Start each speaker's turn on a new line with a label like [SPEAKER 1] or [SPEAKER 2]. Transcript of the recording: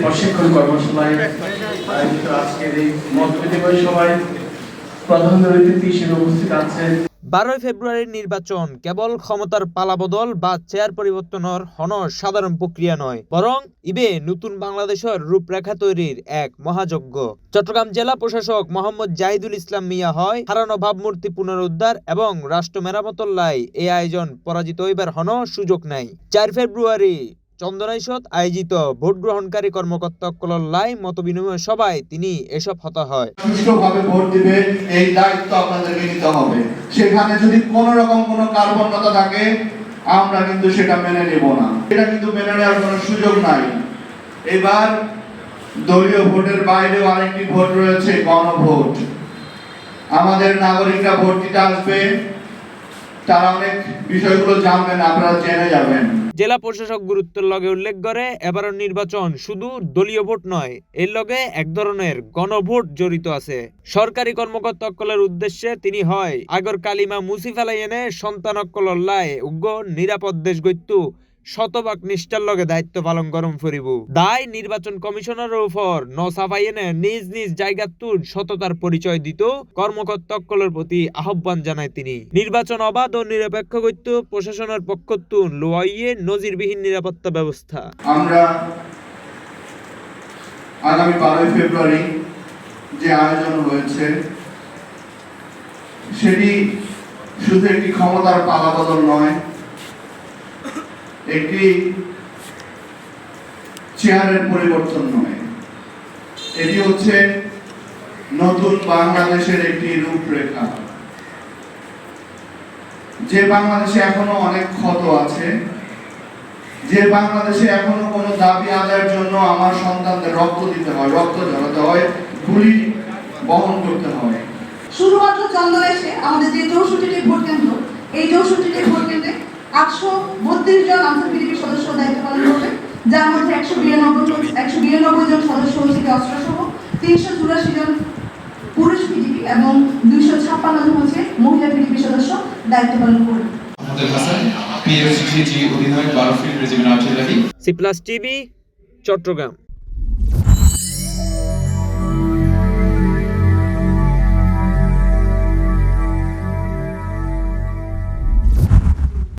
[SPEAKER 1] প্রশিক্ষণ কর্মশালায় আয়োজিত আজকের এই মত বিনিময় সভায় প্রধান অতিথি হিসেবে উপস্থিত আছেন।
[SPEAKER 2] 12 ফেব্রুয়ারির নির্বাচন কেবল ক্ষমতার পালাবদল বা চেয়ার পরিবর্তনের সাধারণ প্রক্রিয়া নয়, বরং ইবে নতুন বাংলাদেশের রূপরেখা তৈরির এক মহাযজ্ঞ। চট্টগ্রাম জেলা প্রশাসক মোহাম্মদ জাহিদুল ইসলাম মিয়া হয় হারানো ভাবমূর্তি পুনরুদ্ধার এবং রাষ্ট্র মেরামতর লাই এই আয়োজন পরাজিত হইবার সুযোগ নাই। 4 ফেব্রুয়ারি চন্দনাইশত আয়োজিত ভোট গ্রহণকারী কর্মকর্তাসকলের লাই মত বিনিময় সভায় তিনি এসব হতা হয়।
[SPEAKER 3] সুষ্ঠুভাবে ভোট দিবে এই দায়িত্ব আপনাদেরকে নিতে হবে। সেখানে যদি কোনো রকম কোনো কার্পণ্যতা থাকে আমরা কিন্তু সেটা মেনে নেব না। এটা কিন্তু মেনে নেওয়ার কোনো সুযোগ নাই। এবার দলীয় ভোটের বাইরেও আরেকটি ভোট রয়েছে, গণভোট। আমাদের নাগরিকরা ভোট দিতে আসবে, তারা অনেক বিষয়গুলো জানবেন, আপনারা জেনে যাবেন।
[SPEAKER 2] জেলা প্রশাসক গুরুত্বের লগে উল্লেখ করে এবারের নির্বাচন শুধু দলীয় ভোট নয়, এর লগে এক ধরনের গণভোট জড়িত আছে। সরকারি কর্মকর্তাসকলের উদ্দেশ্যে তিনি হয় আগর কালিমা মুছি ফেলাই এনে সন্তানসকলের লাই উগ্র নিরাপদ দেশ গত্যু শতভাগ নিষ্ঠার লগে দায়িত্ব পালন গরম ফরিব। দায় নির্বাচন কমিশনারের উপর নসাফাই এনে নিজ নিজ জায়গা তুল সততার পরিচয় দিত কর্মকর্তাসকলের প্রতি আহ্বান জানায় তিনি। নির্বাচন অবাধ ও নিরপেক্ষ গত্য প্রশাসনের পক্ষ তুন লোয়াইয়ে নজিরবিহীন নিরাপত্তা ব্যবস্থা।
[SPEAKER 3] আমরা আগামী 12 ফেব্রুয়ারি যে আয়োজন হয়েছে সেটি শুধু একটি ক্ষমতার পালাবদল নয়, একটি চেয়ারের পরিবর্তন নয়, এটি হচ্ছে নতুন বাংলাদেশের একটি রূপরেখা। যে বাংলাদেশে এখনো অনেক ক্ষত আছে, যে বাংলাদেশে এখনো কোনো দাবি আদায়ের জন্য আমার সন্তানদের রক্ত দিতে হয়, রক্ত ঝরাতে হয়, গুলি বহন করতে হয়।
[SPEAKER 4] শুধুমাত্র চন্দনাইশে আমাদের যে 64টি ভোট কেন্দ্র, এই 64টি ভোট কেন্দ্রে 832 জন আনসার পিডিপি সদস্য দায়িত্ব পালন করবে, যার মধ্যে 192 জন সদস্য হচ্ছে অস্ত্র সহ, 384 জন পুরুষ পিডিপি এবং 256 জন হচ্ছে মহিলা পিডিপি সদস্য দায়িত্ব পালন করবে।
[SPEAKER 2] সি+ টিভি, চট্টগ্রাম।